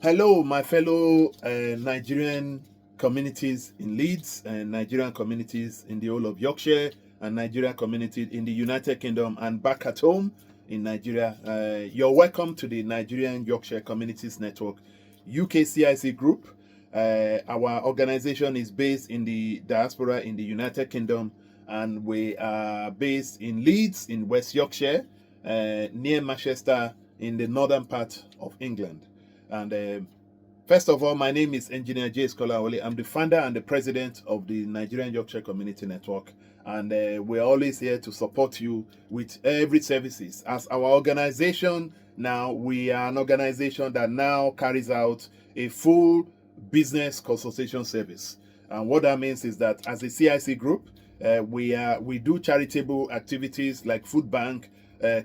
Hello, my fellow Nigerian communities in Leeds and Nigerian communities in the whole of Yorkshire and Nigerian community in the United Kingdom and back at home in Nigeria. You're welcome to the Nigerian Yorkshire Communities Network UKCIC group. Our organization is based in the diaspora in the United Kingdom, and we are based in Leeds in West Yorkshire, near Manchester in the northern part of England. And first of all, my name is Engineer J. Skolawole. I'm the founder and the president of the Nigerian Yorkshire Community Network. And we're always here to support you with every services. As our organization now, we are an organization that now carries out a full business consultation service. And what that means is that as a CIC group, we do charitable activities like food bank,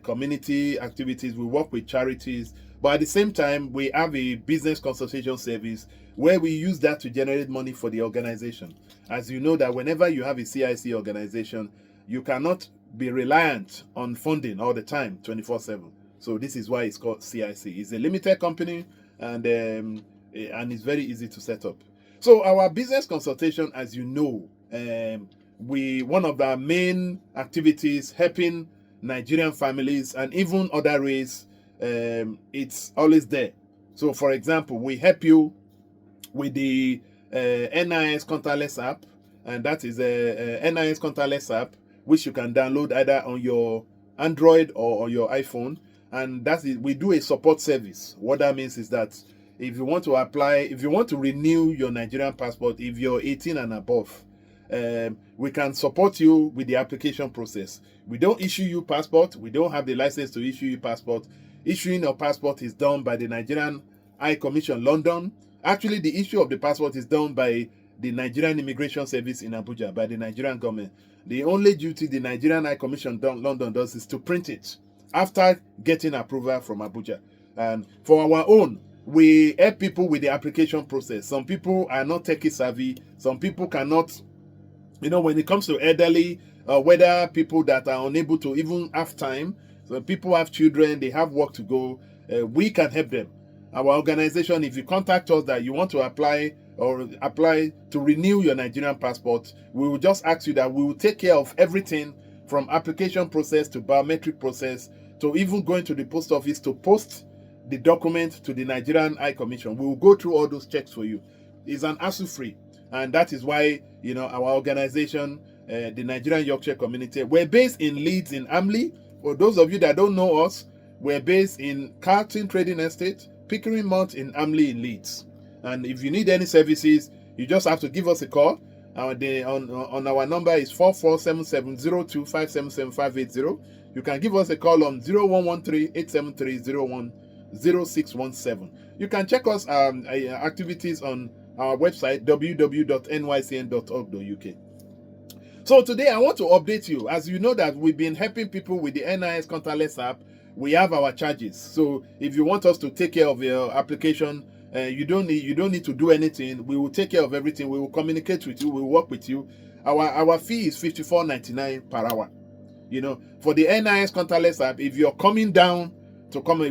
community activities. We work with charities. But at the same time, we have a business consultation service where we use that to generate money for the organization. As you know that whenever you have a CIC organization, you cannot be reliant on funding all the time, 24/7. So this is why it's called CIC. It's a limited company, and it's very easy to set up. So our business consultation, as you know, one of our main activities helping Nigerian families and even other race. It's always there. So, for example, we help you with the NIS Contactless App, and that is a NIS Contactless App, which you can download either on your Android or on your iPhone. And that's it. We do a support service. What that means is that if you want to apply, if you want to renew your Nigerian passport, if you're 18 and above, we can support you with the application process. We don't issue you passport. We don't have the license to issue you passport. Issuing a passport is done by the Nigerian High Commission London. Actually, the issue of the passport is done by the Nigerian Immigration Service in Abuja, by the Nigerian government. The only duty the Nigerian High Commission London does is to print it after getting approval from Abuja. And for our own, we help people with the application process. Some people are not techie savvy. Some people cannot, when it comes to elderly, whether people that are unable to even have time. So people have children, they have work to go. We can help them. Our organization, if you contact us that you want to apply to renew your Nigerian passport, we will just ask you that we will take care of everything from application process to biometric process to even going to the post office to post the document to the Nigerian High Commission. We will go through all those checks for you. It's an hassle-free. And that is why, our organization, the Nigerian Yorkshire Community, we're based in Leeds in Armley. For those of you that don't know us, we're based in Carlton Trading Estate, Pickering Mount in Armley in Leeds. And if you need any services, you just have to give us a call. On our number is 447702577580. You can give us a call on 0113-873-0617. You can check us activities on our website www.nycn.org.uk. So today I want to update you. As you know that we've been helping people with the NIS Contactless App. We have our charges. So if you want us to take care of your application, you don't need to do anything. We will take care of everything. We will communicate with you. We will work with you. Our fee is £54.99 per hour. For the NIS Contactless App, if you're coming down to come,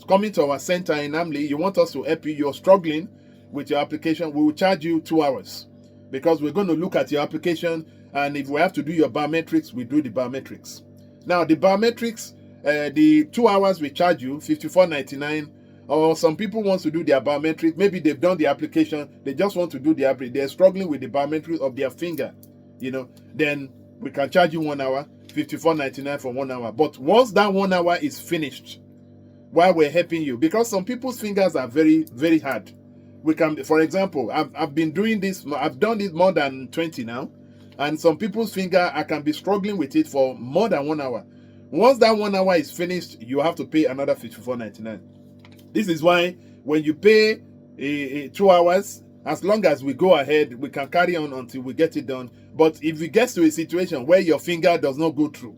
coming to our center in Armley, you want us to help you. You're struggling with your application. We will charge you 2 hours because we're going to look at your application. And if we have to do your biometrics, we do the biometrics. Now, the biometrics, the 2 hours we charge you, £54.99. Or some people want to do their biometrics. Maybe they've done the application. They just want to do they're struggling with the biometrics of their finger. Then we can charge you 1 hour, £54.99 for 1 hour. But once that 1 hour is finished, while we're helping you, because some people's fingers are very, very hard. We can, for example, I've been doing this. I've done it more than 20 now. And some people's finger, I can be struggling with it for more than 1 hour. Once that 1 hour is finished, you have to pay another £54.99. This is why when you pay 2 hours, as long as we go ahead, we can carry on until we get it done. But if it gets to a situation where your finger does not go through,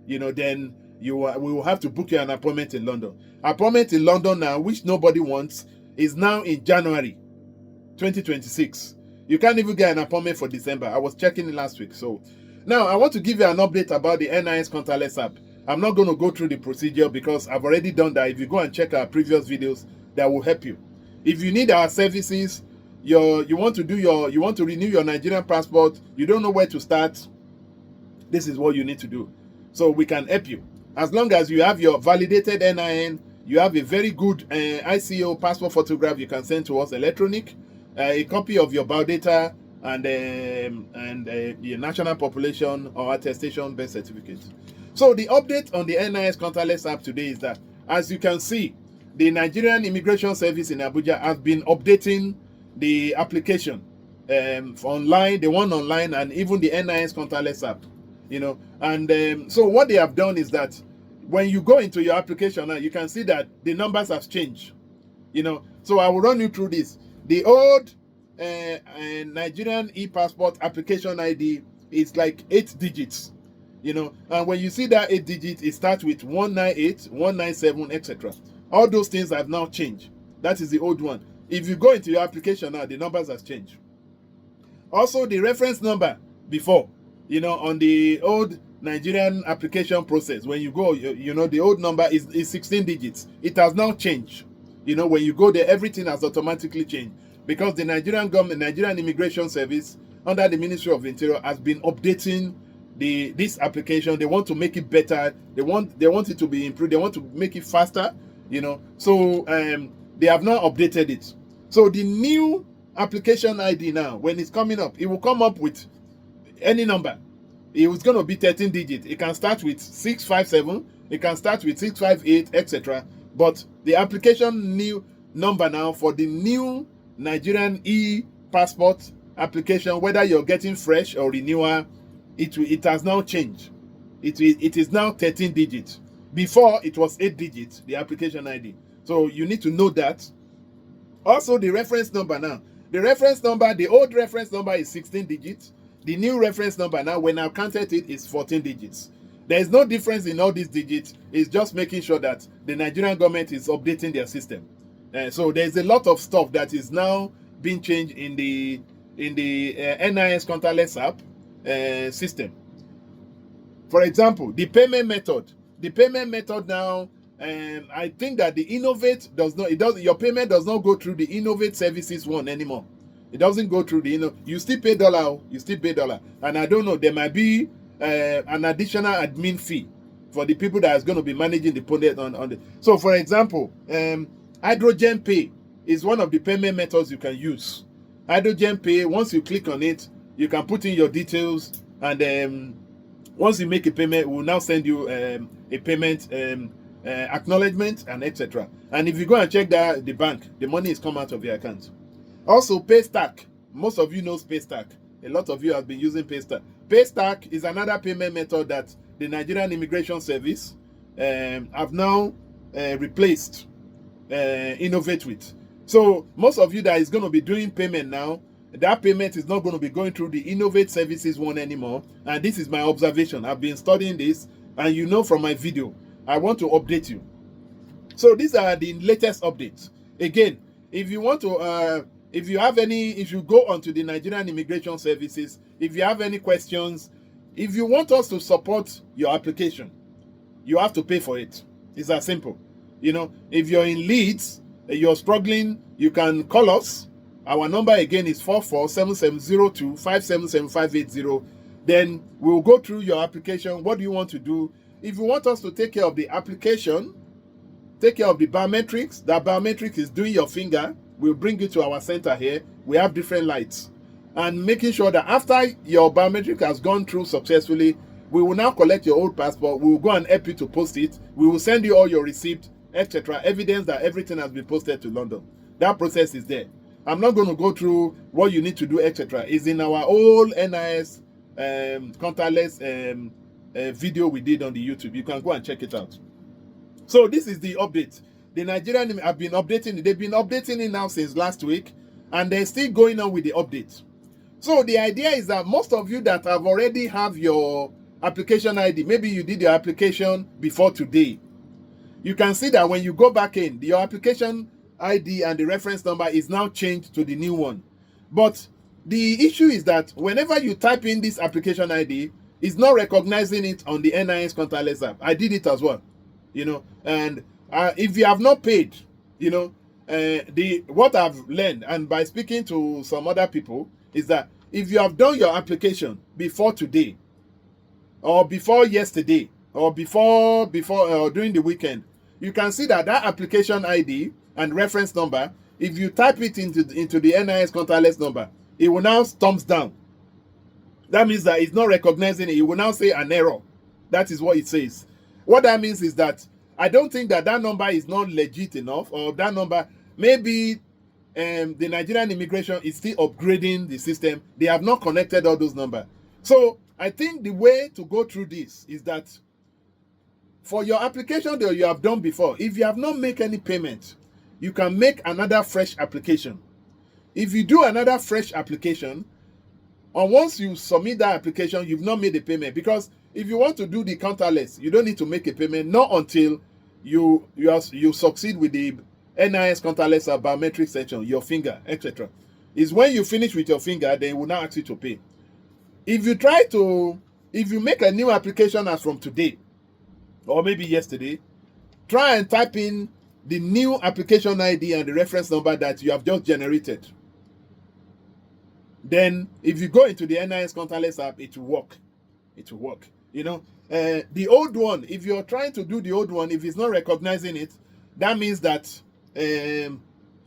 then we will have to book you an appointment in London. Appointment in London now, which nobody wants, is now in January 2026. You can't even get an appointment for December. I was checking it last week. So now I want to give you an update about the NIS Contactless App. I'm not going to go through the procedure because I've already done that. If you go and check our previous videos, that will help you. If you need our services, you want to renew your Nigerian passport, you don't know where to start, this is what you need to do. So we can help you. As long as you have your validated NIN, you have a very good ICO passport photograph you can send to us electronic, a copy of your biodata, and your national population or attestation birth certificate. So the update on the NIS Contactless App today is that, as you can see, the Nigerian Immigration Service in Abuja has been updating the application for online, the one online, and even the NIS Contactless App. And so what they have done is that when you go into your application now, you can see that the numbers have changed. So I will run you through this. The old Nigerian E-Passport application ID is like 8 digits. And when you see that 8 digits, it starts with 198, 197, etc. All those things have now changed. That is the old one. If you go into your application now, the numbers have changed. Also, the reference number before, on the old Nigerian application process, when you go, the old number is 16 digits. It has now changed. When you go there, everything has automatically changed because the Nigerian government, Nigerian Immigration Service, under the Ministry of Interior, has been updating this application. They want to make it better. They want it to be improved. They want to make it faster. So they have now updated it. So the new application ID now, when it's coming up, it will come up with any number. It was going to be 13 digits. It can start with 657. It can start with 658, etc. But the application new number now for the new Nigerian E-Passport application, whether you're getting fresh or renewal, it has now changed. It is now 13 digits. Before, it was 8 digits, the application ID. So you need to know that. Also, the reference number now. The old reference number is 16 digits. The new reference number now, when I've counted it, is 14 digits. There is no difference in all these digits. It's just making sure that the Nigerian government is updating their system. So there's a lot of stuff that is now being changed in the NIS Contactless App system. For example, the payment method. The payment method now, I think that the Innovate your payment does not go through the Innovate Services one anymore. It doesn't go through the, you still pay dollar, And I don't know, there might be an additional admin fee for the people that is going to be managing the project on the. So for example, Hydrogen Pay is one of the payment methods you can use. Hydrogen Pay, once you click on it, you can put in your details, and once you make a payment, we'll now send you a payment acknowledgement and etc. And if you go and check the bank, the money is come out of your account. Also, Paystack. Most of you know Paystack. A lot of you have been using Paystack. Paystack is another payment method that the Nigerian Immigration Service have now replaced Innovate with. So most of you that is going to be doing payment now, that payment is not going to be going through the Innovate Services one anymore. And this is my observation. I've been studying this, and from my video, I want to update you. So these are the latest updates. Again, if you want to, if you go onto the Nigerian Immigration Services, if you have any questions, if you want us to support your application, you have to pay for it. It's that simple. If you're in Leeds, you're struggling, you can call us. Our number again is 447702577580. Then we'll go through your application. What do you want to do? If you want us to take care of the application, take care of the biometrics, that biometrics is doing your finger, we'll bring you to our center here. We have different lights. And making sure that after your biometric has gone through successfully, we will now collect your old passport. We will go and help you to post it. We will send you all your receipt, etc. Evidence that everything has been posted to London. That process is there. I'm not going to go through what you need to do, etc. It's in our old NIS contactless video we did on the YouTube. You can go and check it out. So this is the update. The Nigerian have been updating it. They've been updating it now since last week, and they're still going on with the update. So the idea is that most of you that have already have your application ID, maybe you did your application before today, you can see that when you go back in, your application ID and the reference number is now changed to the new one. But the issue is that whenever you type in this application ID, it's not recognizing it on the NIS Contactless App. I did it as well, and if you have not paid, what I've learned, and by speaking to some other people, is that if you have done your application before today, or before yesterday, or before during the weekend, you can see that application ID and reference number, if you type it into the NIS contactless number, it will now thumbs down. That means that it's not recognizing it. It will now say an error. That is what it says. What that means is that I don't think that number is not legit enough, or that number, maybe the Nigerian immigration is still upgrading the system. They have not connected all those numbers. So I think the way to go through this is that for your application that you have done before, if you have not made any payment, you can make another fresh application. If you do another fresh application, and once you submit that application, you've not made a payment, because if you want to do the contactless, you don't need to make a payment, not until you succeed with the NIS Contactless App biometric section, your finger, etc. It's when you finish with your finger, they will now ask you to pay. If you make a new application as from today, or maybe yesterday, try and type in the new application ID and the reference number that you have just generated. Then if you go into the NIS Contactless App, it will work. It will work. You know, the old one, if you're trying to do the old one, if it's not recognizing it, that means that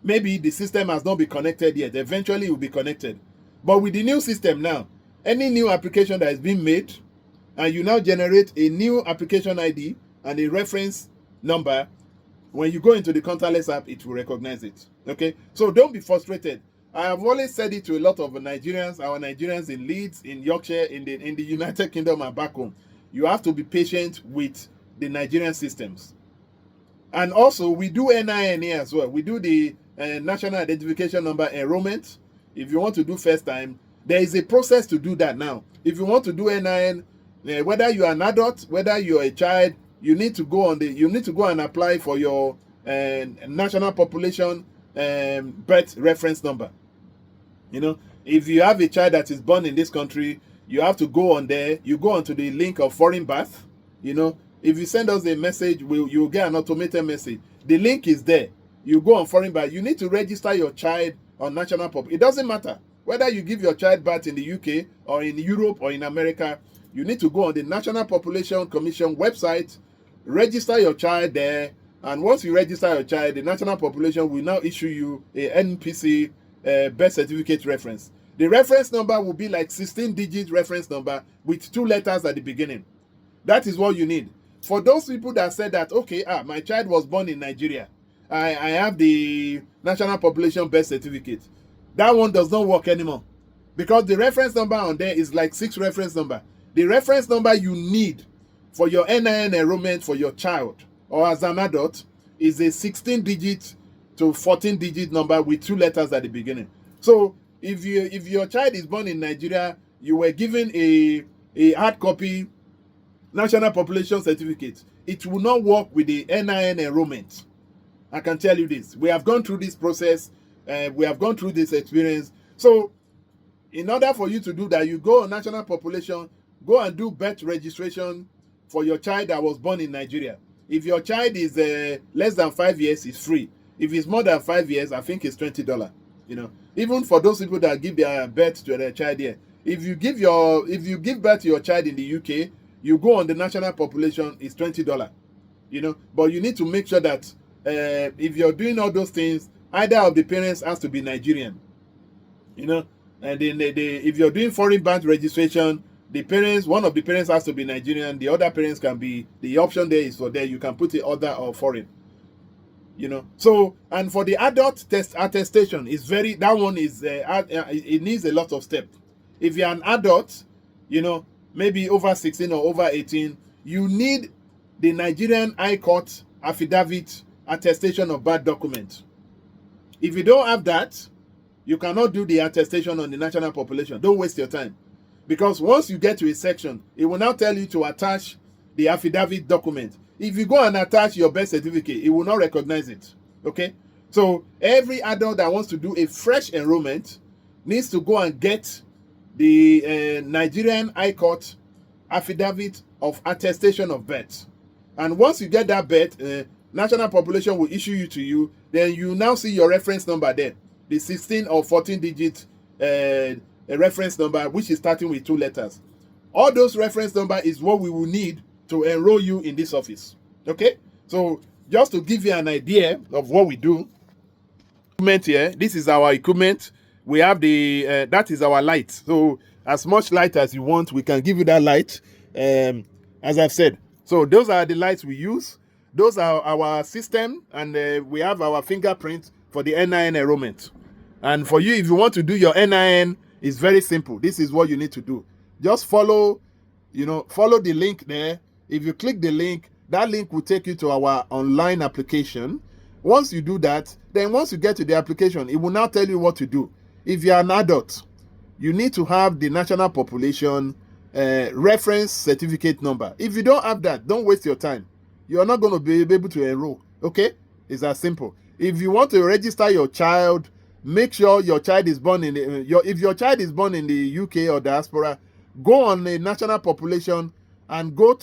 maybe the system has not been connected yet. Eventually it will be connected. But with the new system now, any new application that is being made, and you now generate a new application ID and a reference number, when you go into the contactless app, it will recognize it. Okay, so don't be frustrated. I have always said it to a lot of Nigerians, our Nigerians in Leeds, in Yorkshire, in the United Kingdom and back home. You have to be patient with the Nigerian systems. And also, we do NIN here as well. We do the National Identification Number Enrollment. If you want to do first time, there is a process to do that now. If you want to do NIN, whether you are an adult, whether you are a child, you need to go and apply for your national population birth reference number. You know, if you have a child that is born in this country, you have to go on there. You go onto the link of foreign birth. You know, if you send us a message, you'll get an automated message. The link is there. You go on foreign birth. You need to register your child on national population. It doesn't matter whether you give your child birth in the UK or in Europe or in America. You need to go on the National Population Commission website, register your child there, and once you register your child, the National Population will now issue you a NPC birth certificate reference. The reference number will be like 16-digit reference number with 2 letters at the beginning. That is what you need. For those people that said that, okay, my child was born in Nigeria, I have the National Population birth certificate. That one does not work anymore, because the reference number on there is like 6 reference number. The reference number you need for your NIN enrollment for your child or as an adult is a 16-digit to 14-digit number with 2 letters at the beginning. So if your child is born in Nigeria, you were given a hard copy National Population Certificate, it will not work with the NIN enrollment. I can tell you this. We have gone through this process. We have gone through this experience. So in order for you to do that, you go on National Population, go and do birth registration for your child that was born in Nigeria. If your child is less than 5 years, it's free. If it's more than 5 years, I think it's $20. You know, even for those people that give their birth to their child here, if you give birth to your child in the UK, you go on the national population, it's $20. You know, but you need to make sure that if you're doing all those things, either of the parents has to be Nigerian. You know, and then if you're doing foreign birth registration, one of the parents has to be Nigerian. The other parents can be, the option there is for there. You can put it other or foreign. You know, so, and for the adult attestation, is that one is, it needs a lot of steps. If you're an adult, you know, maybe over 16 or over 18, you need the Nigerian High Court affidavit attestation of birth document. If you don't have that, you cannot do the attestation on the national population. Don't waste your time. Because once you get to a section, it will now tell you to attach the affidavit document. If you go and attach your birth certificate, it will not recognize it. Okay? So every adult that wants to do a fresh enrollment needs to go and get the Nigerian High Court affidavit of attestation of birth. And once you get that birth, national population will issue you to you then you now see your reference number there, the 16 or 14 digit a reference number, which is starting with 2 letters. All those reference number is what we will need to enroll you in this office. Okay, so just to give you an idea of what we do, equipment here, this is our equipment. We have the that is our light. So as much light as you want, we can give you that light, as I've said. So those are the lights we use. Those are our system, and we have our fingerprint for the NIN enrollment. And for you, if you want to do your NIN, it's very simple. This is what you need to do. Just follow the link there. If you click the link, that link will take you to our online application. Once you do that, then once you get to the application, it will now tell you what to do. If you are an adult, you need to have the national population reference certificate number. If you don't have that, don't waste your time. You are not going to be able to enroll. Okay? It's that simple. If you want to register your child, make sure your child is born in the, if your child is born in the UK or diaspora, go on the national population and go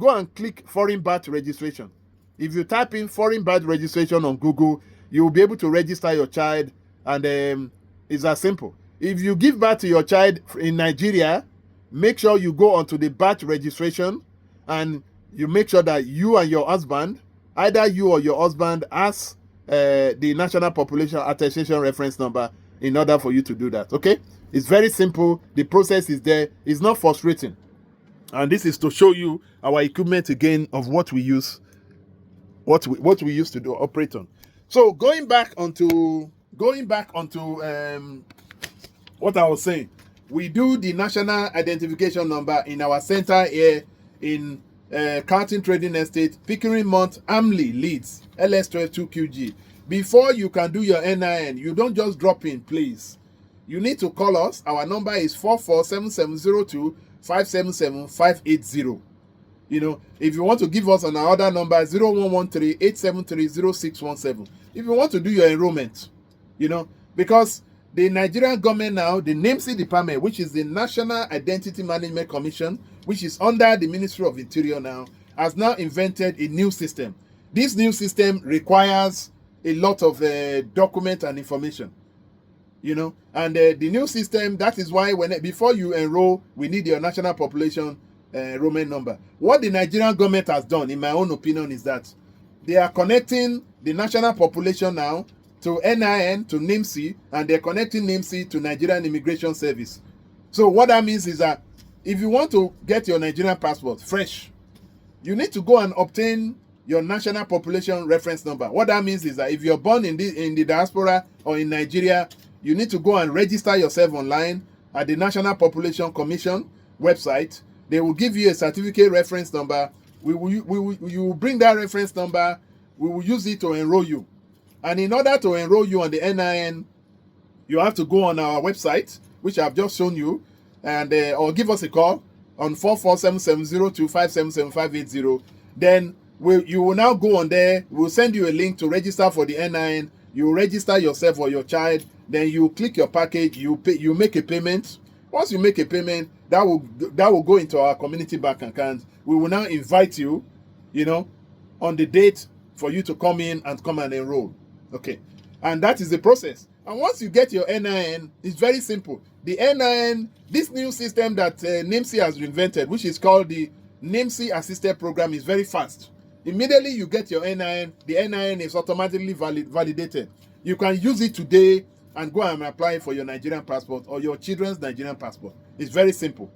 and click foreign birth registration. If you type in foreign birth registration on Google, you will be able to register your child, and it's as simple. If you give birth to your child in Nigeria, make sure you go onto the birth registration and you make sure that you and your husband, either you or your husband, has the national population attestation reference number in order for you to do that. Okay, it's very simple. The process is there. It's not frustrating, and this is to show you our equipment again of what we use, what we used to do operate on. So going back onto what I was saying, we do the national identification number in our center here in Carlton Trading Estate, Pickering Mount, Armley Leeds Ls12 2QG. Before you can do your NIN, you don't just drop in, please. You need to call us. Our number is 447702 577 580. You know, if you want to give us on our other number, 0113 873 0617. If you want to do your enrollment, you know, because the Nigerian government now, the NIMC department, which is the National Identity Management Commission, which is under the Ministry of Interior now, has now invented a new system. This new system requires a lot of document and information, you know, and the new system, that is why before you enroll, we need your national population enrollment number. What the Nigerian government has done, in my own opinion, is that they are connecting the national population now to NIN, to NIMC, and they're connecting NIMC to Nigerian Immigration Service. So what that means is that if you want to get your Nigerian passport fresh, you need to go and obtain your national population reference number. What that means is that if you're born in the diaspora or in Nigeria, you need to go and register yourself online at the National Population Commission website. They will give you a certificate reference number. You will bring that reference number. We will use it to enroll you. And in order to enroll you on the NIN, you have to go on our website, which I've just shown you, and or give us a call on 447702 577 580. Then you will now go on there. We'll send you a link to register for the NIN. You register yourself or your child. Then you click your package. You pay. You make a payment. Once you make a payment, that will go into our community bank account. We will now invite you, you know, on the date for you to come in and come and enroll. Okay, and that is the process. And once you get your NIN, it's very simple. The NIN, this new system that NIMC has invented, which is called the NIMC Assisted Program, is very fast. Immediately you get your NIN, the NIN is automatically validated. You can use it today and go and apply for your Nigerian passport or your children's Nigerian passport. It's very simple.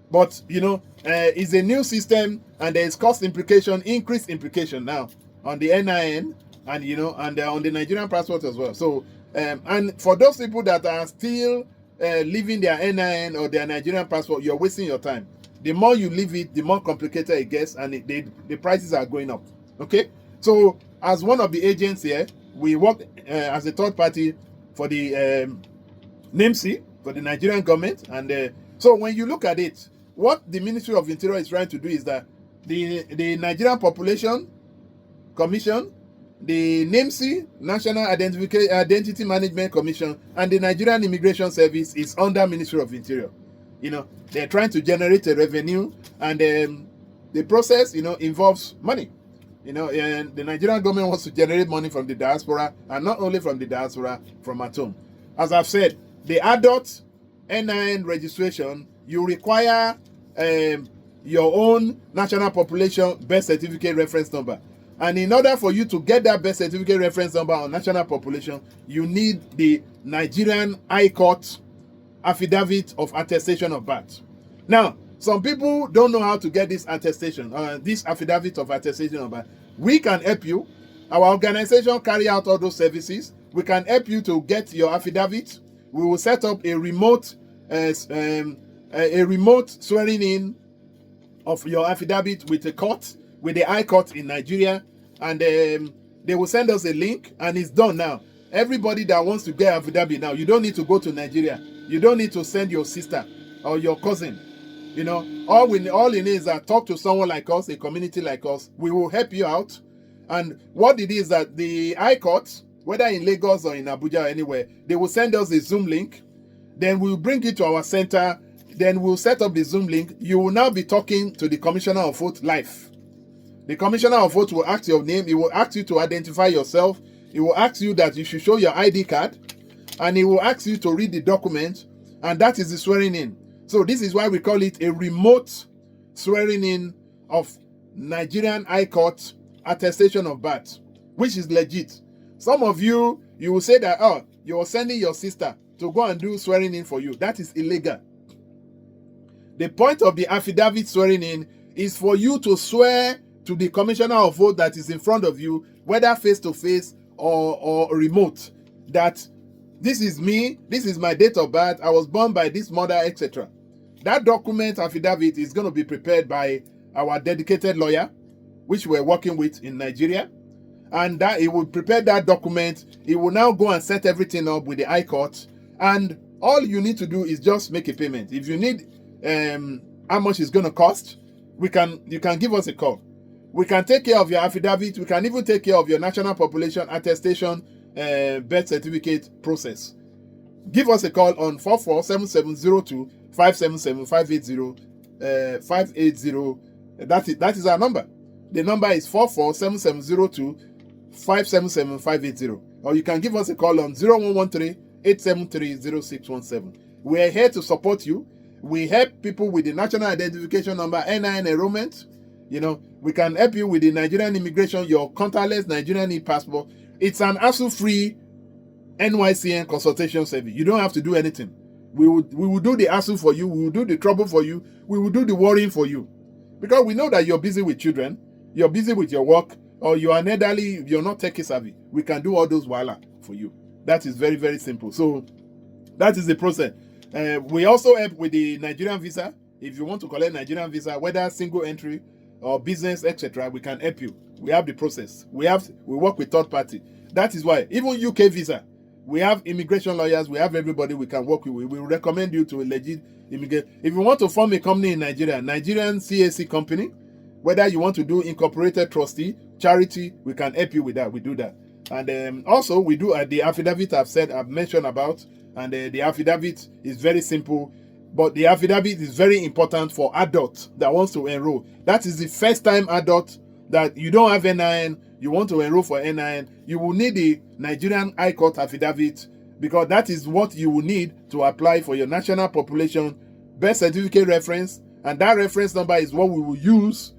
But, you know, it's a new system, and there is cost implication, increased implication now on the NIN, and, you know, and on the Nigerian passport as well. So, and for those people that are still leaving their NIN or their Nigerian passport, you're wasting your time. The more you leave it, the more complicated it gets, and the prices are going up. Okay? So, as one of the agents here, we work as a third party for the NIMC, for the Nigerian government. And so when you look at it, what the Ministry of Interior is trying to do is that the Nigerian Population Commission, the NIMC, National Identity Management Commission, and the Nigerian Immigration Service is under Ministry of Interior. You know, they're trying to generate a revenue, and the process, you know, involves money. You know, and the Nigerian government wants to generate money from the diaspora, and not only from the diaspora, from at home. As I've said, the adult NIN registration, you require your own national population birth certificate reference number. And in order for you to get that birth certificate reference number on national population, you need the Nigerian High Court affidavit of attestation of birth. Now, some people don't know how to get this attestation, this affidavit of attestation of birth. We can help you. Our organization carry out all those services. We can help you to get your affidavit. We will set up a remote swearing in of your affidavit with the court, with the High Court in Nigeria, and they will send us a link, and it's done now. Everybody that wants to get affidavit now, you don't need to go to Nigeria. You don't need to send your sister or your cousin. You know, all it is that talk to someone like us, a community like us. We will help you out. And what it is that the High Court, whether in Lagos or in Abuja or anywhere, they will send us a Zoom link. Then we'll bring it to our center. Then we'll set up the Zoom link. You will now be talking to the Commissioner of Vote live. The Commissioner of Vote will ask your name. He will ask you to identify yourself. He will ask you that you should show your ID card. And he will ask you to read the document. And that is the swearing in. So this is why we call it a remote swearing in of Nigerian High Court attestation of birth, which is legit. Some of you will say that, oh, you're sending your sister to go and do swearing in for you. That is illegal. The point of the affidavit swearing in is for you to swear to the Commissioner of Vote that is in front of you, whether face-to-face or remote, that this is me, this is my date of birth, I was born by this mother, etc. That document affidavit is going to be prepared by our dedicated lawyer, which we're working with in Nigeria. And that he will prepare that document. He will now go and set everything up with the High Court. And all you need to do is just make a payment. If you need how much it's going to cost, you can give us a call. We can take care of your affidavit. We can even take care of your national population attestation birth certificate process. Give us a call on 447702 577 580 580. That is our number. The number is 447702 577 580. Or you can give us a call on 0113 873 0617. We are here to support you. We help people with the national identification number, NIN enrollment. You know, we can help you with the Nigerian immigration, your contactless Nigerian E-Passport. It's an hassle-free NYCN consultation service. You don't have to do anything. We will do the hassle for you. We will do the trouble for you. We will do the worrying for you. Because we know that you're busy with children, you're busy with your work, or you are an elderly, you're not techie savvy. We can do all those voila for you. That is very, very simple. So that is the process. We also help with the Nigerian visa. If you want to collect Nigerian visa, whether single entry or business, etc., we can help you. We have the process. We work with third party. That is why even UK visa, we have immigration lawyers. We have everybody we can work with. We will recommend you to a legit immigrant. If you want to form a company in Nigeria, Nigerian CAC company, whether you want to do incorporated trustee, charity, we can help you with that. We do that. And also we do the affidavit I've mentioned about. And the affidavit is very simple. But the affidavit is very important for adults that wants to enroll. That is the first time adult that you don't have NIN, you want to enroll for NIN, you will need the Nigerian High Court affidavit, because that is what you will need to apply for your national population birth certificate reference, and that reference number is what we will use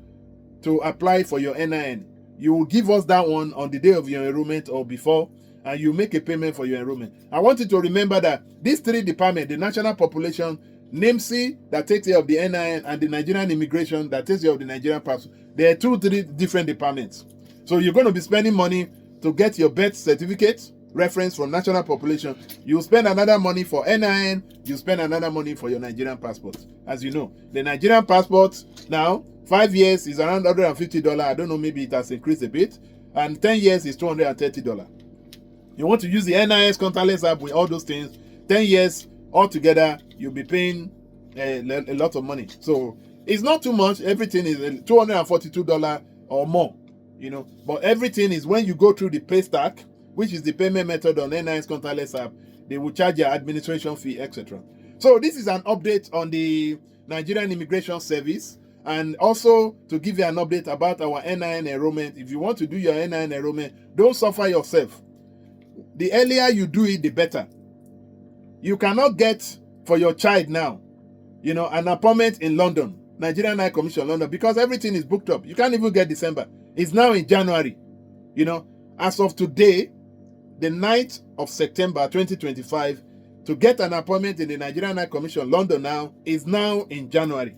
to apply for your NIN. You will give us that one on the day of your enrollment or before, and you make a payment for your enrollment. I want you to remember that these three departments, the national population, NIMC that takes care of the NIN, and the Nigerian immigration that takes care of the Nigerian passport, there are three different departments. So you're going to be spending money to get your birth certificate reference from national population. You spend another money for NIN, you spend another money for your Nigerian passport. As you know, the Nigerian passport now, 5 years is around $150. I don't know, maybe it has increased a bit. And 10 years is $230. You want to use the NIS Contactless App with all those things, 10 years altogether, you'll be paying a lot of money. So it's not too much. Everything is $242 or more, you know. But everything is when you go through the pay stack, which is the payment method on NIS Contactless App, they will charge your administration fee, etc. So this is an update on the Nigerian Immigration Service. And also to give you an update about our NIN enrollment. If you want to do your NIN enrollment, don't suffer yourself. The earlier you do it, the better. You cannot get for your child now, an appointment in London, Nigerian High Commission London, because everything is booked up. You can't even get December. It's now in January. As of today, the 9th of September 2025, to get an appointment in the Nigerian High Commission London now is now in January.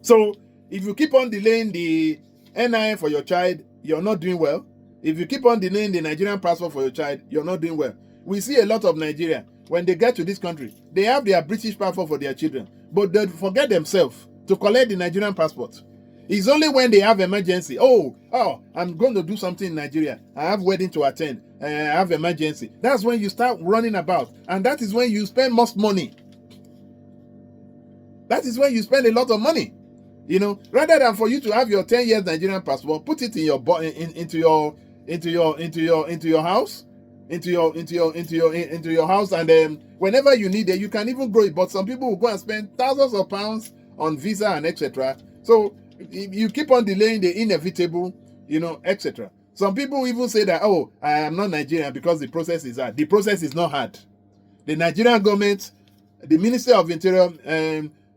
So if you keep on delaying the NIN for your child, you're not doing well. If you keep on delaying the Nigerian passport for your child, you're not doing well. We see a lot of Nigerians, when they get to this country, they have their British passport for their children, but they forget themselves to collect the Nigerian passport. It's only when they have emergency. Oh, I'm going to do something in Nigeria. I have wedding to attend. I have emergency. That's when you start running about. And that is when you spend most money. That is when you spend a lot of money. Rather than for you to have your 10 years Nigerian passport, put it in your into your house, into your house, and whenever you need it, you can even grow it. But some people will go and spend thousands of pounds on visa and etc. So if you keep on delaying the inevitable, etc. Some people even say that, I am not Nigerian because the process is hard. The process is not hard. The Nigerian government, the Minister of Interior,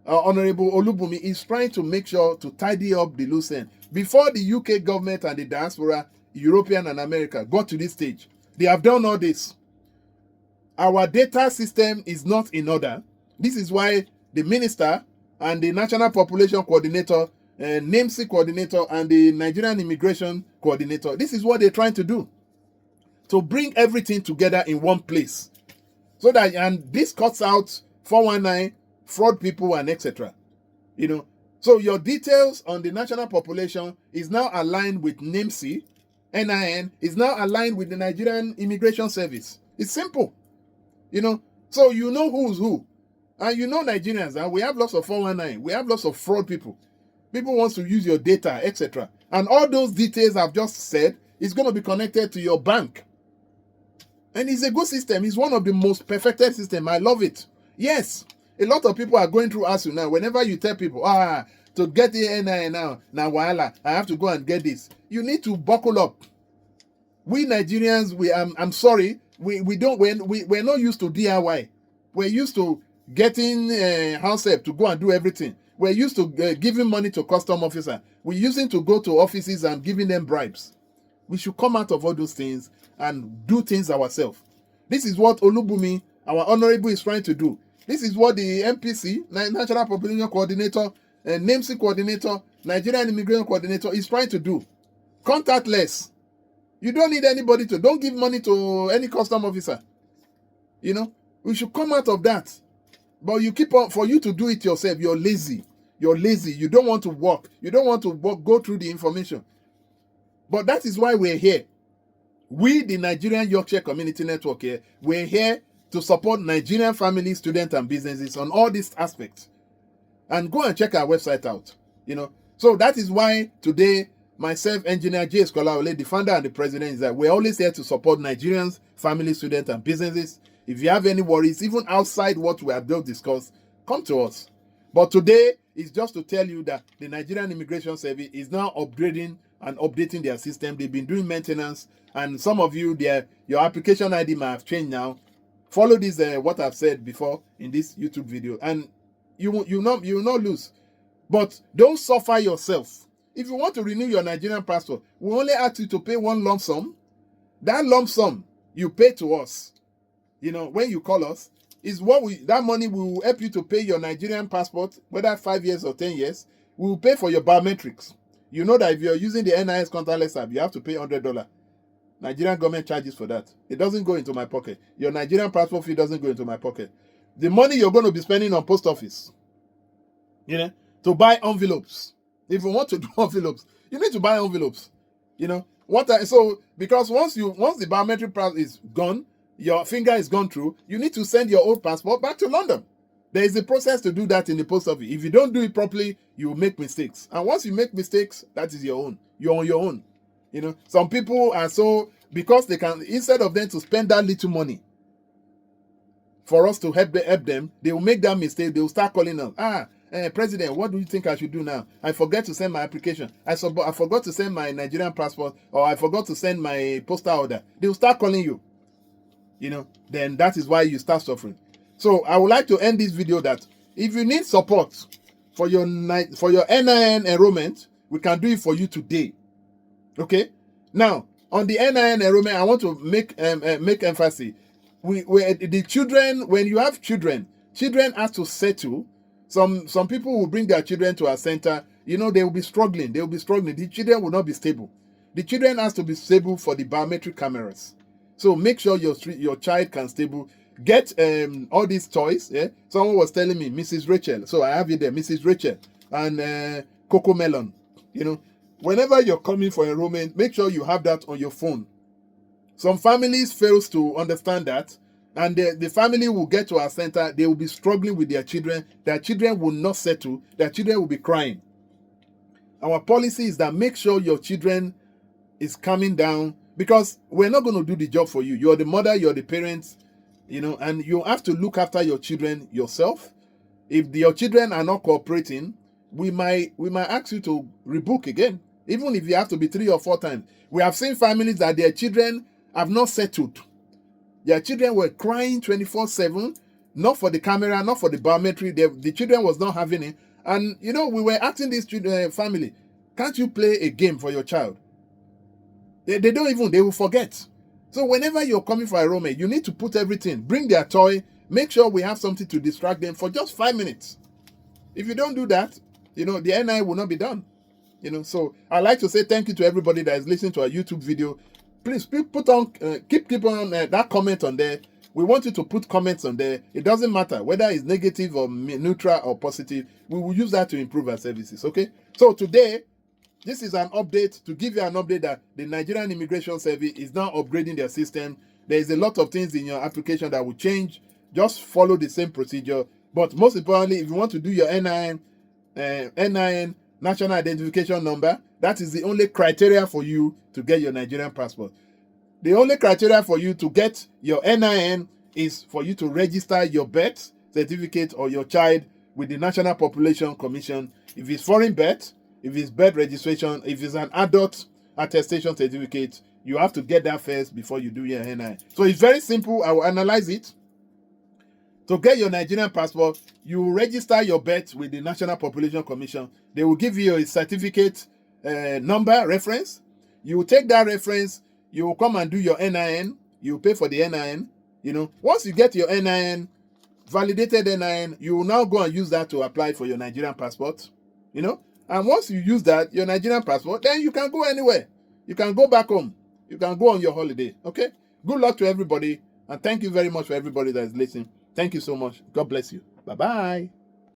Honorable Olubumi, is trying to make sure to tidy up the loose end. Before the UK government and the diaspora, European and America, got to this stage, they have done all this. Our data system is not in order. This is why the minister and the National Population Coordinator, NIMS Coordinator, and the Nigerian Immigration Coordinator, this is what they're trying to do. To bring everything together in one place. And this cuts out 419, fraud people, and etc. So your details on the national population is now aligned with NIMS, NIN, is now aligned with the Nigerian Immigration Service. It's simple. So who's who. And Nigerians, and we have lots of 419, we have lots of fraud people. People want to use your data, etc. And all those details I've just said is going to be connected to your bank. And it's a good system. It's one of the most perfected systems. I love it. Yes, a lot of people are going through ASU now. Whenever you tell people, to get the NIN now wahala, I have to go and get this. You need to buckle up. We Nigerians, I'm sorry, we're not used to DIY. We're used to getting house help to go and do everything. We're used to giving money to custom officer. We're using to go to offices and giving them bribes. We should come out of all those things and do things ourselves. This is what Olubumi, our honorable, is trying to do. This is what the NPC, National Population Coordinator, NIMS Coordinator, Nigerian Immigration Coordinator, is trying to do. Contactless. You don't need anybody don't give money to any custom officer. We should come out of that. But you keep on, for you to do it yourself, you're lazy. You're lazy. You don't want to work. You don't want to go through the information. But that is why we're here. We, the Nigerian Yorkshire Community Network here, we're here to support Nigerian families, students, and businesses on all these aspects. And go and check our website out. So that is why today, myself, Engineer J. Skolawole, the founder and the president, is that we're always here to support Nigerians, families, students, and businesses. If you have any worries, even outside what we have just discussed, come to us. But today is just to tell you that the Nigerian Immigration Service is now upgrading and updating their system. They've been doing maintenance, and some of you, your application ID might have changed now. Follow this, what I've said before in this YouTube video, and you will not lose. But don't suffer yourself. If you want to renew your Nigerian passport, we only ask you to pay one lump sum. That lump sum you pay to us, when you call us, is that money will help you to pay your Nigerian passport, whether 5 years or 10 years. We will pay for your biometrics. You know that if you're using the NIS Contactless App, you have to pay $100. Nigerian government charges for that. It doesn't go into my pocket. Your Nigerian passport fee doesn't go into my pocket. The money you're going to be spending on post office, to buy envelopes. If you want to do envelopes, you need to buy envelopes. Because once the biometric pass is gone, your finger is gone through, you need to send your old passport back to London. There is a process to do that in the post office. If you don't do it properly, you will make mistakes. And once you make mistakes, that is your own. You're on your own. Some people are so, because they can, instead of them to spend that little money for us to help them, they will make that mistake. They will start calling us. President, what do you think I should do now? I forget to send my application. I forgot to send my Nigerian passport, or I forgot to send my postal order. They will start calling you. Then that is why you start suffering. So I would like to end this video that if you need support for your NIN enrollment, we can do it for you today. Okay? Now, on the NIN enrollment, I want to make emphasis. The children, when you have children have to settle. Some people will bring their children to our center. They will be struggling. The children will not be stable. The children has to be stable for the biometric cameras. So make sure your child can stable. Get all these toys. Yeah. Someone was telling me, Mrs. Rachel. So I have it there, Mrs. Rachel and Coco Melon. Whenever you're coming for enrollment, make sure you have that on your phone. Some families fails to understand that, and the family will get to our center. They will be struggling with their children. Their children will not settle. Their children will be crying. Our policy is that make sure your children is calming down, because we're not going to do the job for you. You're the mother, you're the parents, and you have to look after your children yourself. If your children are not cooperating, we might ask you to rebook again, even if you have to be 3 or 4 times. We have seen families that their children have not settled. Their children were crying 24/7, not for the camera, not for the biometric. The children was not having it. And, we were asking this family, can't you play a game for your child? They will forget. So whenever you're coming for enrollment, you need to put everything. Bring their toy. Make sure we have something to distract them for just 5 minutes. If you don't do that, the NI will not be done. So I'd like to say thank you to everybody that is listening to our YouTube video. Please put on, keep on that comment on there. We want you to put comments on there. It doesn't matter whether it's negative or neutral or positive. We will use that to improve our services. Okay. So today, this is an update to give you an update that the Nigerian Immigration Service is now upgrading their system. There is a lot of things in your application that will change. Just follow the same procedure. But most importantly, if you want to do your NIN National Identification Number, that is the only criteria for you to get your Nigerian passport. The only criteria for you to get your NIN is for you to register your birth certificate or your child with the National Population Commission. If it's foreign birth, if it's birth registration, if it's an adult attestation certificate, you have to get that first before you do your NIN. So it's very simple. I will analyze it. To get your Nigerian passport, you register your birth with the National Population Commission. They will give you a certificate number reference. You will take that reference. You will come and do your NIN. You will pay for the NIN. Once you get your NIN, validated NIN, you will now go and use that to apply for your Nigerian passport. And once you use that, your Nigerian passport, then you can go anywhere. You can go back home. You can go on your holiday. Okay? Good luck to everybody. And thank you very much for everybody that is listening. Thank you so much. God bless you. Bye-bye.